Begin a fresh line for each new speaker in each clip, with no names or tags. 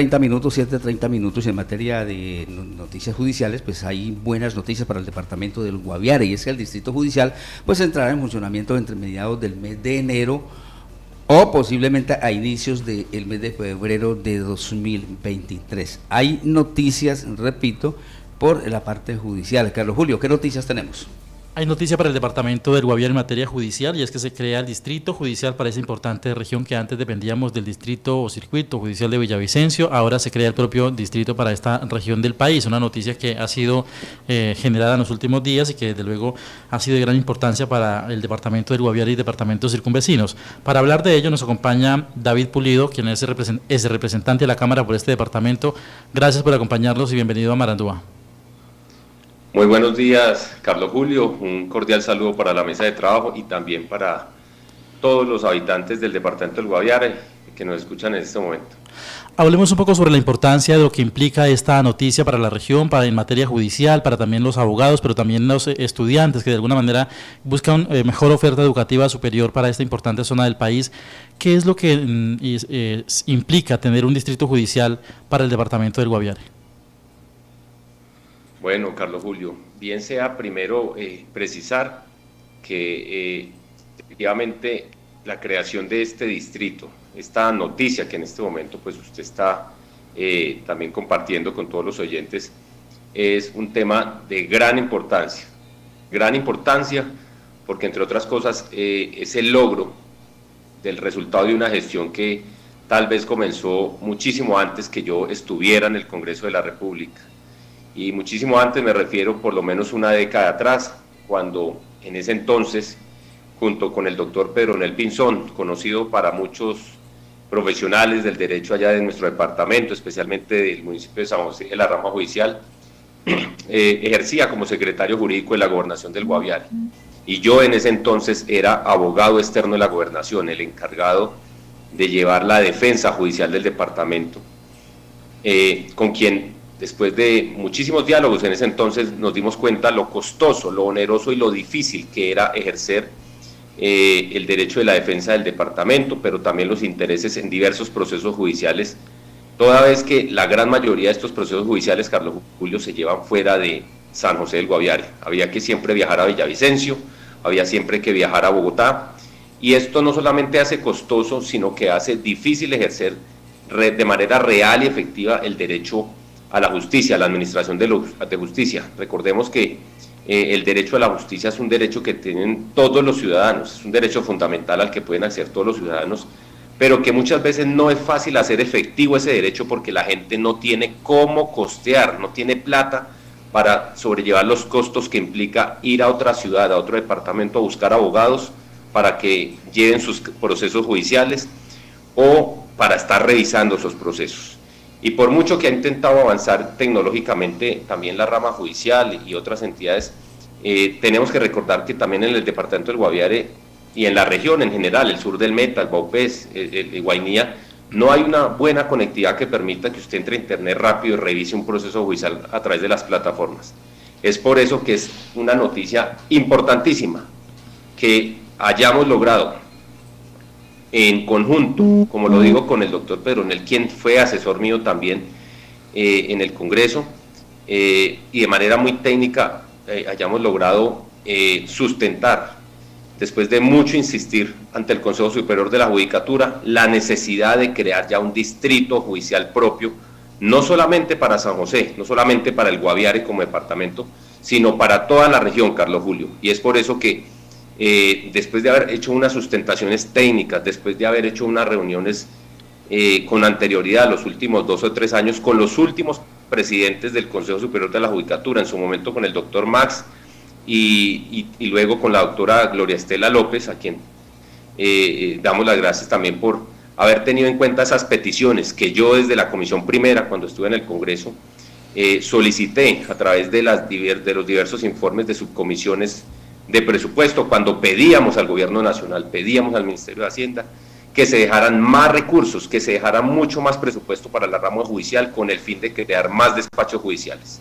30 minutos, 7:30 minutos en materia de noticias judiciales, pues hay buenas noticias para el departamento del Guaviare, y es que el distrito judicial pues entrará en funcionamiento entre mediados del mes de enero o posiblemente a inicios del mes de febrero de 2023. Hay noticias, repito, por la parte judicial. Carlos Julio, ¿qué noticias tenemos?
Hay noticia para el departamento del Guaviare en materia judicial, y es que se crea el distrito judicial para esa importante región que antes dependíamos del distrito o circuito judicial de Villavicencio. Ahora se crea el propio distrito para esta región del país, una noticia que ha sido generada en los últimos días y que desde luego ha sido de gran importancia para el departamento del Guaviare y departamentos circunvecinos. Para hablar de ello nos acompaña David Pulido, quien es el representante de la Cámara por este departamento. Gracias por acompañarnos y bienvenido a Marandúa.
Muy buenos días, Carlos Julio. Un cordial saludo para la mesa de trabajo y también para todos los habitantes del departamento del Guaviare que nos escuchan en este momento.
Hablemos un poco sobre la importancia de lo que implica esta noticia para la región, para en materia judicial, para también los abogados, pero también los estudiantes que de alguna manera buscan mejor oferta educativa superior para esta importante zona del país. ¿Qué es lo que implica tener un distrito judicial para el departamento del Guaviare?
Bueno, Carlos Julio, bien sea primero precisar que efectivamente la creación de este distrito, esta noticia que en este momento pues usted está también compartiendo con todos los oyentes, es un tema de gran importancia porque entre otras cosas es el logro del resultado de una gestión que tal vez comenzó muchísimo antes que yo estuviera en el Congreso de la República. Y muchísimo antes me refiero por lo menos una década atrás, cuando en ese entonces, junto con el doctor Pedro Nel Pinzón, conocido para muchos profesionales del derecho allá de nuestro departamento, especialmente del municipio de San José de la rama judicial, ejercía como secretario jurídico de la Gobernación del Guaviare. Y yo en ese entonces era abogado externo de la Gobernación, el encargado de llevar la defensa judicial del departamento, con quien después de muchísimos diálogos en ese entonces nos dimos cuenta lo costoso, lo oneroso y lo difícil que era ejercer el derecho de la defensa del departamento, pero también los intereses en diversos procesos judiciales, toda vez que la gran mayoría de estos procesos judiciales, Carlos Julio, se llevan fuera de San José del Guaviare. Había que siempre viajar a Villavicencio, había siempre que viajar a Bogotá, y esto no solamente hace costoso, sino que hace difícil ejercer de manera real y efectiva el derecho a la justicia, a la administración de justicia. Recordemos que el derecho a la justicia es un derecho que tienen todos los ciudadanos, es un derecho fundamental al que pueden acceder todos los ciudadanos, pero que muchas veces no es fácil hacer efectivo ese derecho porque la gente no tiene cómo costear, no tiene plata para sobrellevar los costos que implica ir a otra ciudad, a otro departamento a buscar abogados para que lleven sus procesos judiciales o para estar revisando esos procesos. Y por mucho que ha intentado avanzar tecnológicamente también la rama judicial y otras entidades, tenemos que recordar que también en el departamento del Guaviare y en la región en general, el sur del Meta, el Baupés, el Guainía, no hay una buena conectividad que permita que usted entre a internet rápido y revise un proceso judicial a través de las plataformas. Es por eso que es una noticia importantísima que hayamos logrado en conjunto, como lo digo con el doctor Pedro Nel, quien fue asesor mío también en el Congreso, y de manera muy técnica hayamos logrado sustentar, después de mucho insistir ante el Consejo Superior de la Judicatura, la necesidad de crear ya un distrito judicial propio, no solamente para San José, no solamente para el Guaviare como departamento, sino para toda la región, Carlos Julio. Y es por eso que después de haber hecho unas sustentaciones técnicas, después de haber hecho unas reuniones con anterioridad, los últimos 2 o 3 años, con los últimos presidentes del Consejo Superior de la Judicatura, en su momento con el doctor Max y luego con la doctora Gloria Estela López, a quien damos las gracias también por haber tenido en cuenta esas peticiones que yo desde la Comisión Primera, cuando estuve en el Congreso, solicité a través de los diversos informes de subcomisiones de presupuesto, cuando pedíamos al Gobierno Nacional, pedíamos al Ministerio de Hacienda, que se dejaran más recursos, que se dejara mucho más presupuesto para la rama judicial con el fin de crear más despachos judiciales.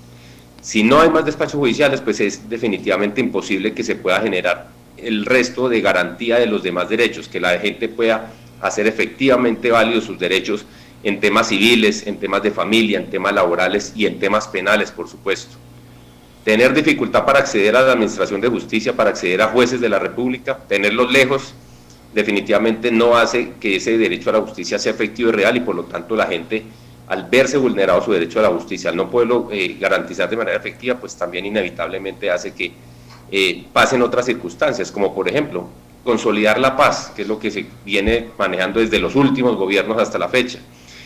Si no hay más despachos judiciales, pues es definitivamente imposible que se pueda generar el resto de garantía de los demás derechos, que la gente pueda hacer efectivamente válidos sus derechos en temas civiles, en temas de familia, en temas laborales y en temas penales, por supuesto. Tener dificultad para acceder a la administración de justicia, para acceder a jueces de la República, tenerlos lejos, definitivamente no hace que ese derecho a la justicia sea efectivo y real, y por lo tanto la gente, al verse vulnerado su derecho a la justicia, al no poderlo garantizar de manera efectiva, pues también inevitablemente hace que pasen otras circunstancias, como por ejemplo consolidar la paz, que es lo que se viene manejando desde los últimos gobiernos hasta la fecha,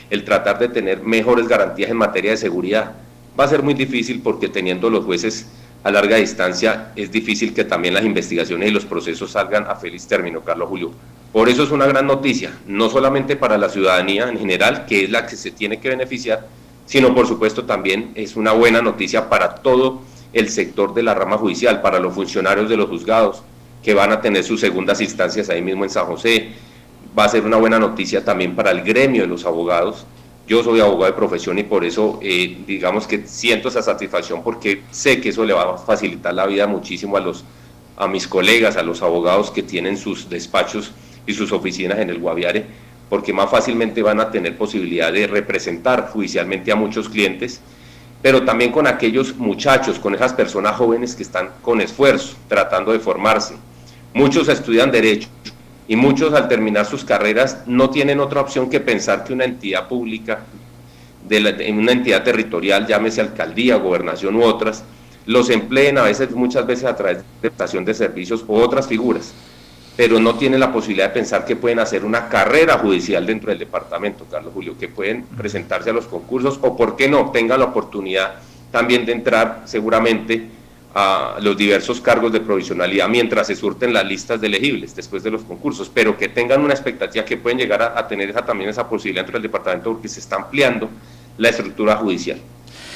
el tratar de tener mejores garantías en materia de seguridad. Va a ser muy difícil porque teniendo los jueces a larga distancia es difícil que también las investigaciones y los procesos salgan a feliz término, Carlos Julio. Por eso es una gran noticia, no solamente para la ciudadanía en general, que es la que se tiene que beneficiar, sino por supuesto también es una buena noticia para todo el sector de la rama judicial, para los funcionarios de los juzgados, que van a tener sus segundas instancias ahí mismo en San José. Va a ser una buena noticia también para el gremio de los abogados. Yo soy abogado de profesión y por eso digamos que siento esa satisfacción, porque sé que eso le va a facilitar la vida muchísimo a mis colegas, a los abogados que tienen sus despachos y sus oficinas en el Guaviare, porque más fácilmente van a tener posibilidad de representar judicialmente a muchos clientes, pero también con aquellos muchachos, con esas personas jóvenes que están con esfuerzo tratando de formarse. Muchos estudian Derecho, y muchos al terminar sus carreras no tienen otra opción que pensar que una entidad pública, en una entidad territorial, llámese alcaldía, gobernación u otras, los empleen muchas veces a través de prestación de servicios u otras figuras, pero no tienen la posibilidad de pensar que pueden hacer una carrera judicial dentro del departamento, Carlos Julio, que pueden presentarse a los concursos o, por qué no, tengan la oportunidad también de entrar seguramente a los diversos cargos de provisionalidad mientras se surten las listas de elegibles después de los concursos, pero que tengan una expectativa que pueden llegar a tener también esa posibilidad dentro del departamento, porque se está ampliando la estructura judicial.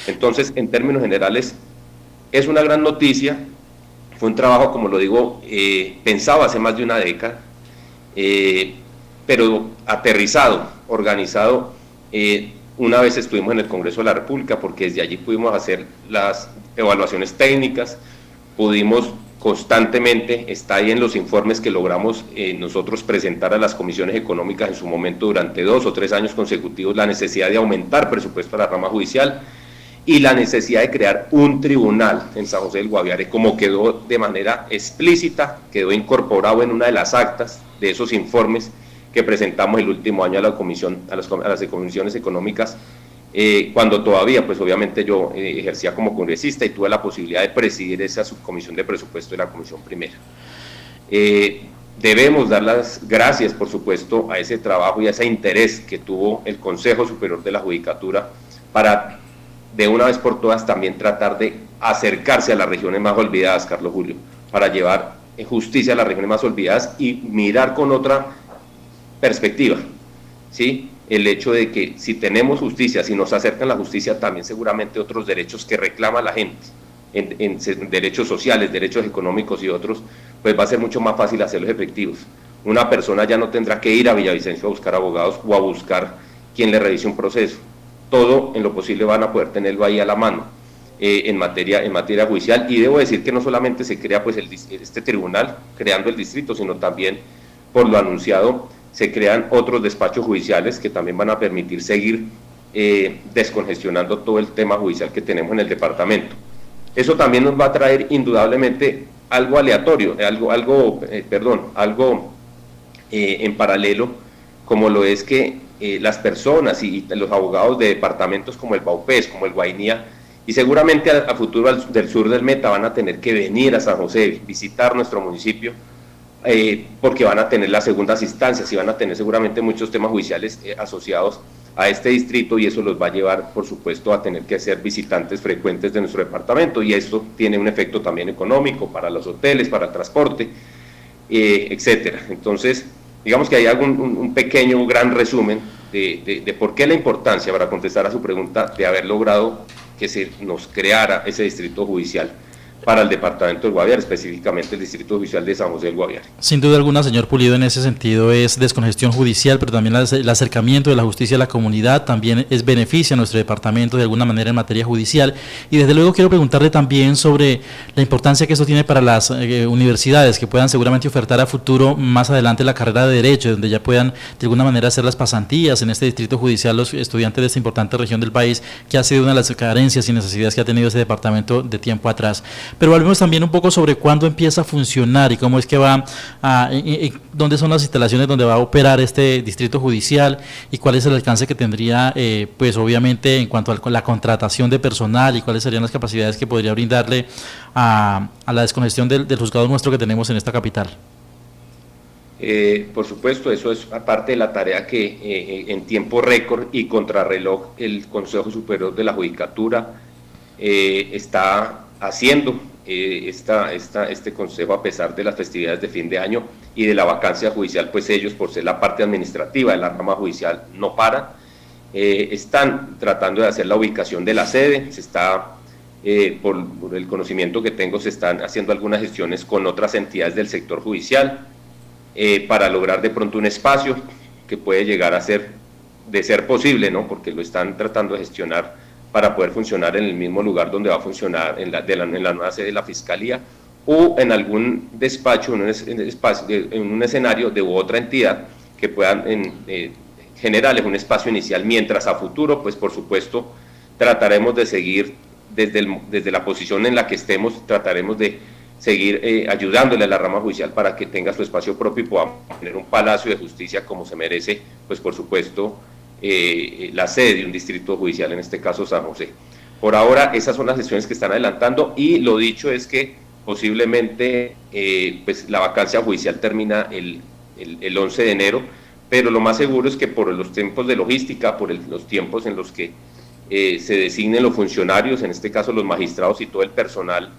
Entonces, en términos generales, es una gran noticia. Fue un trabajo, como lo digo, pensado hace más de una década, pero aterrizado, organizado. Una vez estuvimos en el Congreso de la República, porque desde allí pudimos hacer las evaluaciones técnicas, pudimos constantemente, está ahí en los informes que logramos nosotros presentar a las comisiones económicas en su momento durante 2 o 3 años consecutivos, la necesidad de aumentar presupuesto a la rama judicial y la necesidad de crear un tribunal en San José del Guaviare, como quedó de manera explícita, quedó incorporado en una de las actas de esos informes que presentamos el último año a la comisión, a las comisiones económicas, cuando todavía, pues obviamente yo ejercía como congresista y tuve la posibilidad de presidir esa subcomisión de presupuesto de la comisión primera. Debemos dar las gracias, por supuesto, a ese trabajo y a ese interés que tuvo el Consejo Superior de la Judicatura para, de una vez por todas, también tratar de acercarse a las regiones más olvidadas, Carlos Julio, para llevar justicia a las regiones más olvidadas y mirar con otra perspectiva, ¿sí? El hecho de que si tenemos justicia, si nos acercan la justicia, también seguramente otros derechos que reclama la gente, en derechos sociales, derechos económicos y otros, pues va a ser mucho más fácil hacerlos efectivos. Una persona ya no tendrá que ir a Villavicencio a buscar abogados o a buscar quien le revise un proceso. Todo en lo posible van a poder tenerlo ahí a la mano en materia judicial, y debo decir que no solamente se crea pues este tribunal creando el distrito, sino también, por lo anunciado, se crean otros despachos judiciales que también van a permitir seguir descongestionando todo el tema judicial que tenemos en el departamento. Eso también nos va a traer indudablemente algo aleatorio, algo en paralelo, como lo es que las personas y los abogados de departamentos como el Baupés, como el Guainía, y seguramente a futuro del sur del Meta van a tener que venir a San José, visitar nuestro municipio, porque van a tener las segundas instancias y van a tener seguramente muchos temas judiciales asociados a este distrito, y eso los va a llevar, por supuesto, a tener que ser visitantes frecuentes de nuestro departamento, y esto tiene un efecto también económico para los hoteles, para el transporte, etcétera. Entonces, digamos que hay un pequeño, gran resumen de por qué la importancia, para contestar a su pregunta, de haber logrado que se nos creara ese distrito judicial para el departamento del Guaviare, específicamente el Distrito Judicial de San José del Guaviare.
Sin duda alguna, señor Pulido, en ese sentido es descongestión judicial, pero también el acercamiento de la justicia a la comunidad también es beneficio a nuestro departamento de alguna manera en materia judicial. Y desde luego quiero preguntarle también sobre la importancia que esto tiene para las universidades, que puedan seguramente ofertar a futuro más adelante la carrera de Derecho, donde ya puedan de alguna manera hacer las pasantías en este distrito judicial los estudiantes de esta importante región del país, que ha sido una de las carencias y necesidades que ha tenido ese departamento de tiempo atrás. Pero hablemos también un poco sobre cuándo empieza a funcionar y cómo es que va a, dónde son las instalaciones donde va a operar este distrito judicial y cuál es el alcance que tendría, pues obviamente en cuanto a la contratación de personal y cuáles serían las capacidades que podría brindarle a la descongestión del juzgado nuestro que tenemos en esta capital.
Por supuesto, eso es parte de la tarea que en tiempo récord y contrarreloj el Consejo Superior de la Judicatura está haciendo. Este consejo, a pesar de las festividades de fin de año y de la vacancia judicial, pues ellos, por ser la parte administrativa de la rama judicial, no paran. Están tratando de hacer la ubicación de la sede, se está, por el conocimiento que tengo, se están haciendo algunas gestiones con otras entidades del sector judicial para lograr de pronto un espacio que puede llegar a ser, de ser posible, ¿no? Porque lo están tratando de gestionar para poder funcionar en el mismo lugar donde va a funcionar en la nueva sede de la Fiscalía, o en algún despacho, en un escenario de otra entidad que puedan generarles un espacio inicial, mientras a futuro, pues por supuesto, trataremos de seguir desde la posición en la que estemos, trataremos de seguir ayudándole a la rama judicial para que tenga su espacio propio y podamos tener un palacio de justicia como se merece, pues por supuesto, la sede de un distrito judicial, en este caso San José. Por ahora esas son las gestiones que están adelantando, y lo dicho es que posiblemente pues la vacancia judicial termina el 11 de enero, pero lo más seguro es que por los tiempos de logística, por los tiempos en los que se designen los funcionarios, en este caso los magistrados y todo el personal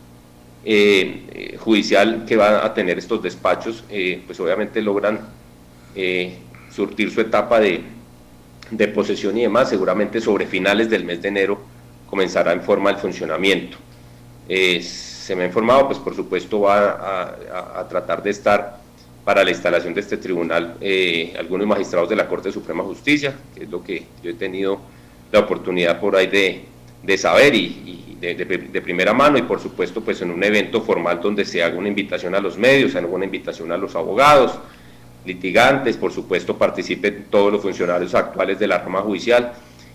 judicial que va a tener estos despachos, pues obviamente logran surtir su etapa de posesión y demás. Seguramente sobre finales del mes de enero comenzará en forma el funcionamiento. Se me ha informado, pues por supuesto va a tratar de estar para la instalación de este tribunal algunos magistrados de la Corte Suprema de Justicia, que es lo que yo he tenido la oportunidad por ahí de saber y de primera mano, y por supuesto pues en un evento formal donde se haga una invitación a los medios, se haga una invitación a los abogados, litigantes, por supuesto participen todos los funcionarios actuales de la rama judicial,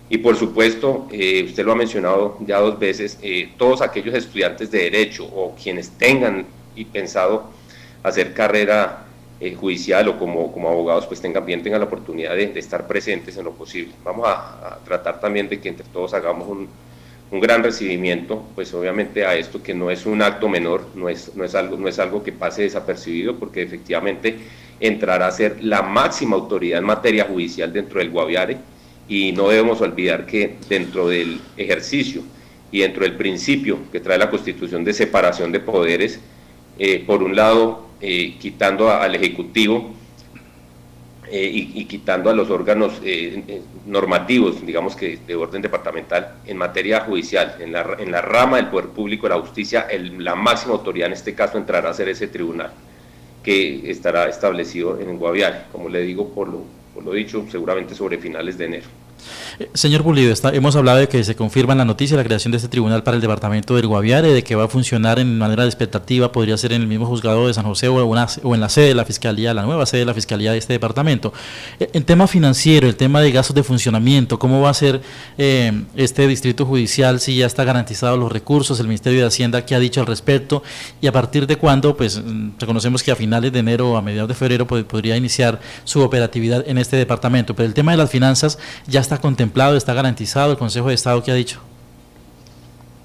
y por supuesto, usted lo ha mencionado ya 2 veces, todos aquellos estudiantes de Derecho o quienes tengan y pensado hacer carrera judicial o como abogados, pues también tengan la oportunidad de estar presentes en lo posible. Vamos a tratar también de que entre todos hagamos un gran recibimiento, pues obviamente a esto, que no es un acto menor, no es algo que pase desapercibido, porque efectivamente entrará a ser la máxima autoridad en materia judicial dentro del Guaviare, y no debemos olvidar que dentro del ejercicio y dentro del principio que trae la Constitución de separación de poderes, por un lado quitando al Ejecutivo y quitando a los órganos normativos, digamos que de orden departamental, en materia judicial, en la rama del poder público, la justicia, la máxima autoridad en este caso entrará a ser ese tribunal que estará establecido en Guaviare, como le digo, por lo dicho, seguramente sobre finales de enero.
Señor Pulido, hemos hablado de que se confirma en la noticia la creación de este tribunal para el departamento del Guaviare, de que va a funcionar en manera de expectativa, podría ser en el mismo juzgado de San José o en la sede de la Fiscalía, la nueva sede de la Fiscalía de este departamento. En tema financiero, el tema de gastos de funcionamiento, ¿cómo va a ser este distrito judicial, si ya está garantizado los recursos, el Ministerio de Hacienda qué ha dicho al respecto, y a partir de cuándo? Pues reconocemos que a finales de enero o a mediados de febrero podría iniciar su operatividad en este departamento, pero el tema de las finanzas ya está contemplado, está garantizado. ¿El Consejo de Estado qué ha dicho?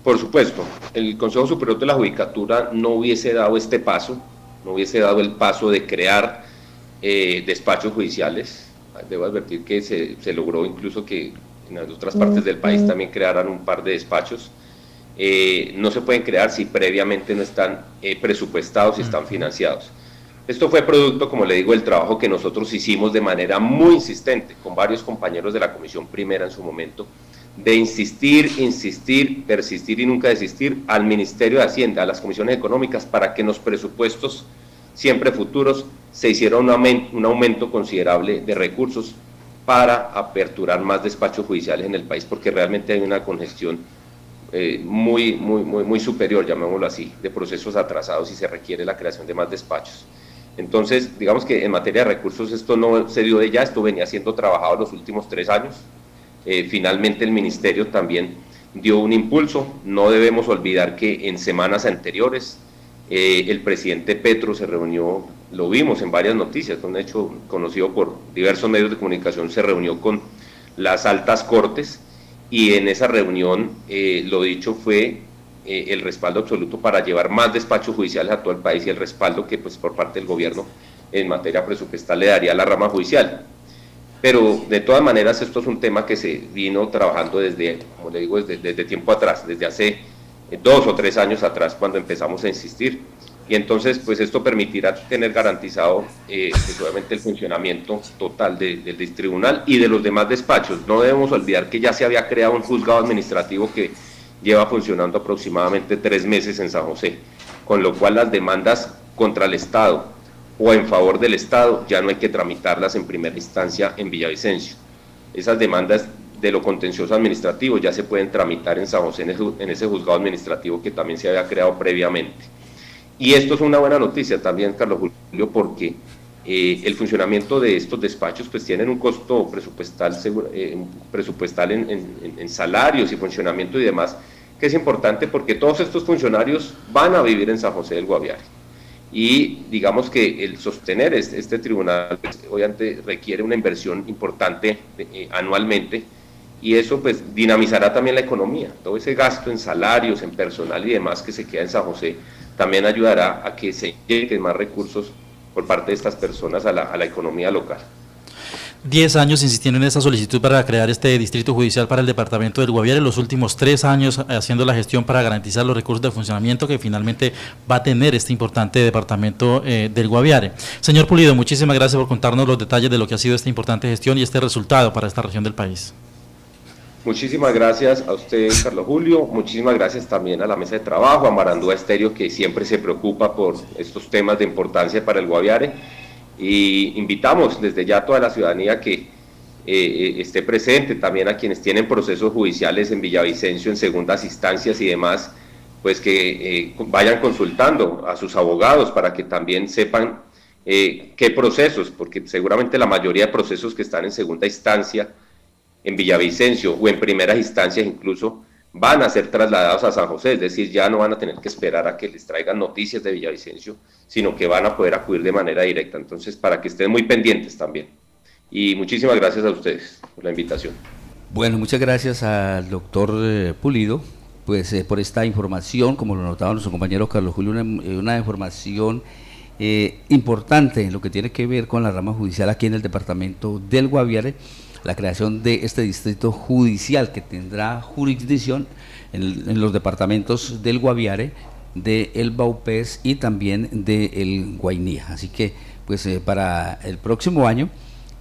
Por supuesto, el Consejo Superior de la Judicatura no hubiese dado este paso, no hubiese dado el paso de crear despachos judiciales. Debo advertir que se logró incluso que en las otras partes del país también crearan un par de despachos. No se pueden crear si previamente no están presupuestados y están financiados. Esto fue producto, como le digo, del trabajo que nosotros hicimos de manera muy insistente con varios compañeros de la Comisión Primera en su momento, de insistir, persistir y nunca desistir al Ministerio de Hacienda, a las comisiones económicas, para que en los presupuestos siempre futuros se hiciera un aumento considerable de recursos para aperturar más despachos judiciales en el país, porque realmente hay una congestión muy superior, llamémoslo así, de procesos atrasados y se requiere la creación de más despachos. Entonces, digamos que en materia de recursos esto no se dio de ya, esto venía siendo trabajado los últimos 3 años. Finalmente el Ministerio también dio un impulso. No debemos olvidar que en semanas anteriores el presidente Petro se reunió, lo vimos en varias noticias, un hecho conocido por diversos medios de comunicación, se reunió con las altas cortes y en esa reunión lo dicho fue el respaldo absoluto para llevar más despachos judiciales a todo el país y el respaldo que pues por parte del gobierno en materia presupuestal le daría a la rama judicial. Pero de todas maneras esto es un tema que se vino trabajando desde, como le digo, desde tiempo atrás, desde hace 2 o 3 años atrás cuando empezamos a insistir. Y entonces pues esto permitirá tener garantizado pues, obviamente el funcionamiento total del tribunal y de los demás despachos. No debemos olvidar que ya se había creado un juzgado administrativo que lleva funcionando aproximadamente 3 meses en San José, con lo cual las demandas contra el Estado o en favor del Estado ya no hay que tramitarlas en primera instancia en Villavicencio. Esas demandas de lo contencioso administrativo ya se pueden tramitar en San José, en ese juzgado administrativo que también se había creado previamente. Y esto es una buena noticia también, Carlos Julio, porque el funcionamiento de estos despachos pues tienen un costo presupuestal, en salarios y funcionamiento y demás, que es importante porque todos estos funcionarios van a vivir en San José del Guaviare. Y digamos que el sostener este tribunal pues, obviamente requiere una inversión importante anualmente, y eso pues dinamizará también la economía. Todo ese gasto en salarios, en personal y demás que se queda en San José también ayudará a que se lleguen más recursos por parte de estas personas a la economía local.
10 años insistiendo en esta solicitud para crear este distrito judicial para el departamento del Guaviare, los últimos 3 años haciendo la gestión para garantizar los recursos de funcionamiento que finalmente va a tener este importante departamento del Guaviare. Señor Pulido, muchísimas gracias por contarnos los detalles de lo que ha sido esta importante gestión y este resultado para esta región del país.
Muchísimas gracias a usted, Carlos Julio, muchísimas gracias también a la mesa de trabajo, a Marandúa Estéreo, que siempre se preocupa por estos temas de importancia para el Guaviare, y invitamos desde ya a toda la ciudadanía que esté presente, también a quienes tienen procesos judiciales en Villavicencio, en segundas instancias y demás, pues que vayan consultando a sus abogados para que también sepan qué procesos, porque seguramente la mayoría de procesos que están en segunda instancia en Villavicencio o en primeras instancias incluso van a ser trasladados a San José, es decir, ya no van a tener que esperar a que les traigan noticias de Villavicencio, sino que van a poder acudir de manera directa. Entonces, para que estén muy pendientes también. Y muchísimas gracias a ustedes por la invitación.
Bueno, muchas gracias al doctor Pulido, pues por esta información, como lo notaba nuestro compañero Carlos Julio, una información importante en lo que tiene que ver con la rama judicial aquí en el departamento del Guaviare, la creación de este distrito judicial que tendrá jurisdicción en los departamentos del Guaviare, de El Baupés y también de El Guainía. Así que pues para el próximo año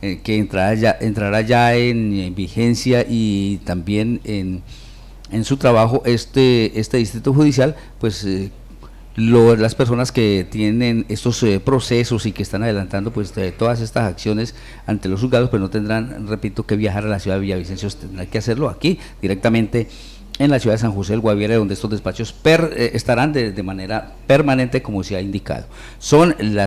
que entrará ya en vigencia y también en su trabajo este distrito judicial, pues las personas que tienen estos procesos y que están adelantando pues todas estas acciones ante los juzgados, pues no tendrán, repito, que viajar a la ciudad de Villavicencio, tendrán que hacerlo aquí directamente en la ciudad de San José del Guaviare, donde estos despachos estarán de manera permanente, como se ha indicado. Son las